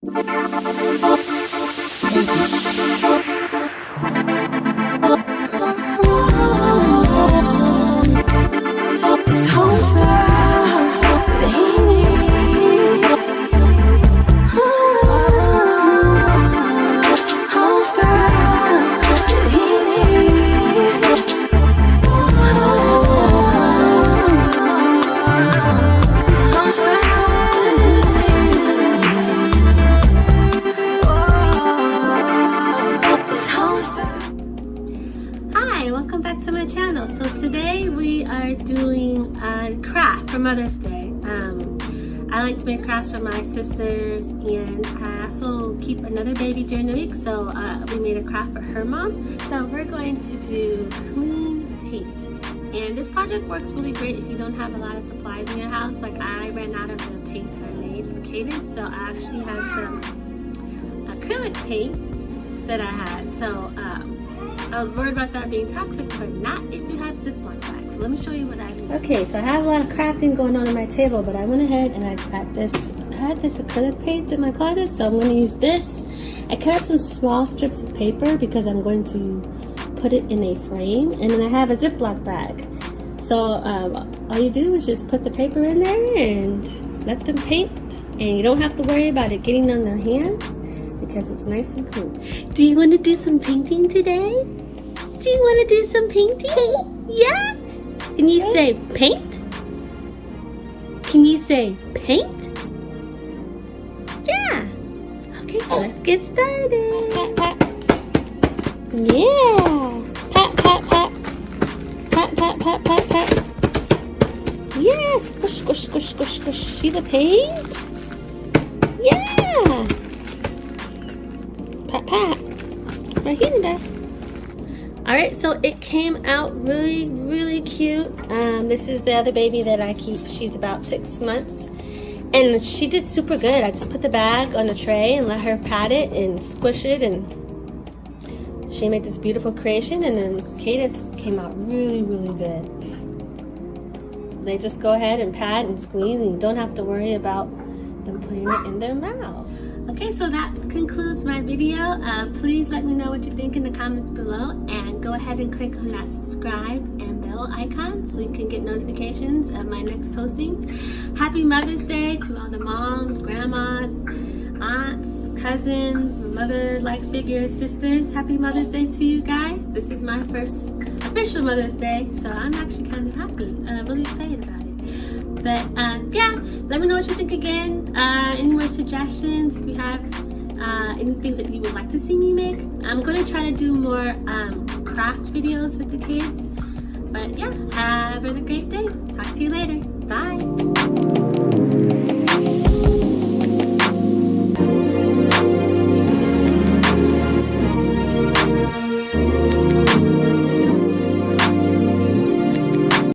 It's home style that he needs. Home style that he needs. Home style. It's home style. Hi, welcome back to my channel. So today we are doing a craft for Mother's Day. I like to make crafts for my sisters, and I also keep another baby during the week, so we made a craft for her mom. So we're going to do clean paint, and this project works really great if you don't have a lot of supplies in your house. Like I ran out of the paint I made for Cadence, so I actually have some acrylic paint that I had. So I was worried about that being toxic, but not if you have Ziploc bags. So let me show you what I do. Okay, so I have a lot of crafting going on my table, but I went ahead and I had this acrylic paint in my closet, so I'm going to use this. I cut up some small strips of paper because I'm going to put it in a frame, and then I have a Ziploc bag. So all you do is just put the paper in there and let them paint, and you don't have to worry about it getting on their hands because it's nice and clean. Do you want to do some painting today? Do you want to do some painting? Yeah? Can you say paint? Can you say paint? Yeah. Okay, so let's get started. Pat, pat. Yeah. Pat, pat, pat. Pat, pat, pat, pat, pat. Yeah. Squish, squish, squish, squish, squish. See the paint? Yeah. Pat, pat. Right here, guys. Alright, so it came out really cute. This is the other baby that I keep. She's about 6 months. And she did super good. I just put the bag on a tray and let her pat it and squish it, and she made this beautiful creation, and then Cadence came out really good. They just go ahead and pat and squeeze, and you don't have to worry about them putting it in their mouth. Okay, so that concludes my video. Please let me know what you think in the comments below, and go ahead and click on that subscribe and bell icon so you can get notifications of my next postings. Happy Mother's Day to all the moms, grandmas, aunts, cousins, mother-like figures, sisters. Happy Mother's Day to you guys. This is my first official Mother's Day, so I'm actually kind of happy. I'm really excited about it. But yeah, let me know what you think again. Any more suggestions? If you have any things that you would like to see me make, I'm going to try to do more craft videos with the kids. But yeah, have a really great day. Talk to you later. Bye.